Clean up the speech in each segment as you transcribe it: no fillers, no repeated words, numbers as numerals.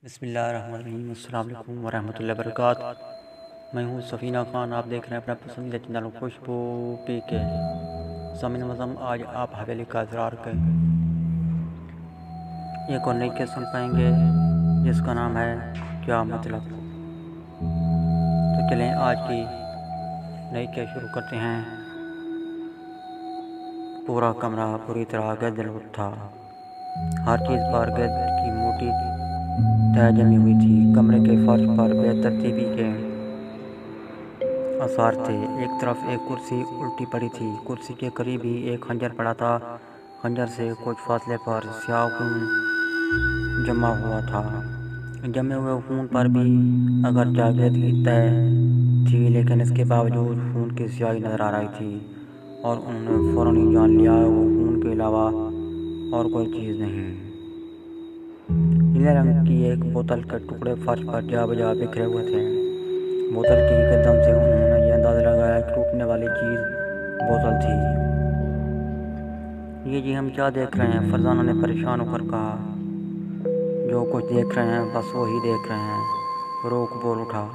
بسم اللہ الرحمن الرحیم۔ السلام علیکم ورحمۃ اللہ وبرکاتہ۔ میں ہوں سفینہ خان، آپ دیکھ رہے ہیں اپنا پسندیدہ چینل خوشبو پی کے۔ سامعین معظم، آج آپ حویلی کا اضرار کے ایک اور نئی قسط سن پائیں گے جس کا نام ہے کیا مطلب۔ تو چلیں آج کی نئی قسط شروع کرتے ہیں۔ پورا کمرہ پوری طرح گرد لوٹ تھا، ہر چیز پر گرد کی موٹی تہ جمی ہوئی تھی۔ کمرے کے فرش پر بے ترتیبی کے آثار تھے۔ ایک طرف ایک کرسی الٹی پڑی تھی، کرسی کے قریب ہی ایک خنجر پڑا تھا۔ خنجر سے کچھ فاصلے پر سیاہ خون جمع ہوا تھا۔ جمے ہوئے خون پر بھی اگرچہ گرد کی تہ تھی لیکن اس کے باوجود خون کی سیاہی نظر آ رہی تھی، اور انہوں نے فوراً ہی جان لیا وہ خون کے علاوہ اور کوئی چیز نہیں۔ نیلے رنگ کی ایک بوتل کے ٹکڑے فرش پر جا بجا بکھرے ہوئے تھے۔ بوتل کی گردن سے انہوں نے یہ اندازہ لگایا کہ ٹوٹنے والی چیز بوتل تھی۔ یہ جی ہم کیا دیکھ رہے ہیں؟ فرزانہ نے پریشان ہو کر کہا۔ جو کچھ دیکھ رہے ہیں بس وہی دیکھ رہے ہیں، روک بول اٹھا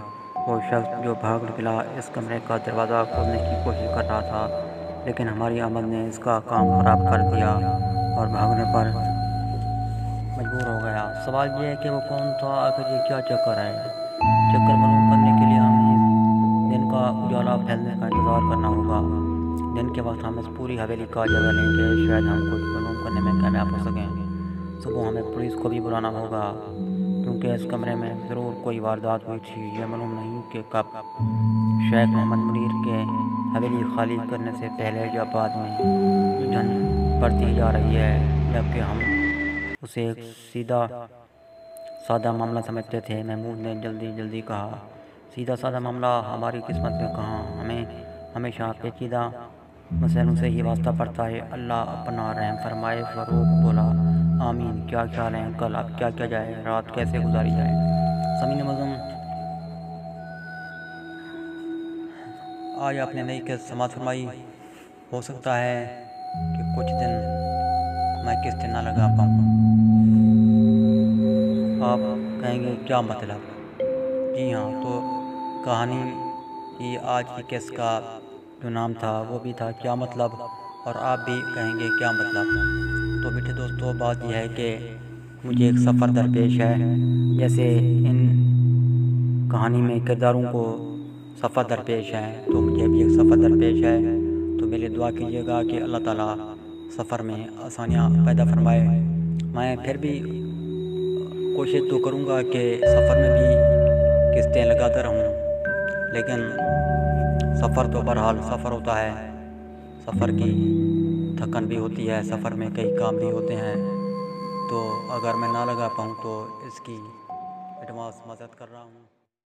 وہ شخص جو بھاگ نکلا۔ اس کمرے کا دروازہ کھولنے کی کوشش کر رہا تھا لیکن ہماری آمد نے اس کا کام خراب کر دیا اور بھاگنے پر مجبور ہو گیا۔ سوال یہ ہے کہ وہ کون تھا؟ آخر یہ کیا چکر ہے؟ چکر معلوم کرنے کے لیے ہمیں دن کا اجالا پھیلنے کا انتظار کرنا ہوگا۔ دن کے وقت ہم اس پوری حویلی کا جائزہ لیں گے، شاید ہم کچھ معلوم کرنے میں کامیاب ہو سکیں۔ صبح ہمیں پولیس کو بھی بلانا ہوگا کیونکہ اس کمرے میں ضرور کوئی واردات ہوئی تھی۔ یہ معلوم نہیں کہ کب۔ شیخ محمد منیر کے حویلی خالی کرنے سے پہلے یا بعد میں الجھن بڑھتی جا رہی ہے، جبکہ ہم اسے ایک سیدھا سادہ معاملہ سمجھتے تھے۔ محمود نے جلدی کہا۔ سیدھا سادہ معاملہ ہماری قسمت میں کہاں، ہمیں ہمیشہ پیچیدہ مسائلوں سے ہی واسطہ پڑتا ہے۔ اللہ اپنا رحم فرمائے۔ فاروق بولا۔ آمین۔ کیا خیال ہے انکل، اب کیا کیا جائے؟ رات کیسے گزاری جائے؟ سامعین معظم، آج آپ نے نئی قسط سماعت فرمائی۔ ہو سکتا ہے کہ کچھ دن میں قسط نہ لگا پاؤں۔ آپ کہیں گے کیا مطلب؟ جی ہاں، تو کہانی کی آج کی قسط کا جو نام تھا وہ بھی تھا کیا مطلب، اور آپ بھی کہیں گے کیا مطلب۔ تو میٹھے دوستو، بات یہ ہے کہ مجھے ایک سفر درپیش ہے۔ جیسے ان کہانی میں کرداروں کو سفر درپیش ہے تو مجھے بھی ایک سفر درپیش ہے۔ تو میرے دعا کیجیے گا کہ اللہ تعالیٰ سفر میں آسانیاں پیدا فرمائے۔ میں پھر بھی کوشش تو کروں گا کہ سفر میں بھی قسطیں لگاتا رہوں، لیکن سفر تو بہرحال سفر ہوتا ہے، سفر کی تھکن بھی ہوتی ہے، سفر میں کئی کام بھی ہوتے ہیں۔ تو اگر میں نہ لگا پاؤں تو اس کی ایڈوانس معذرت کر رہا ہوں۔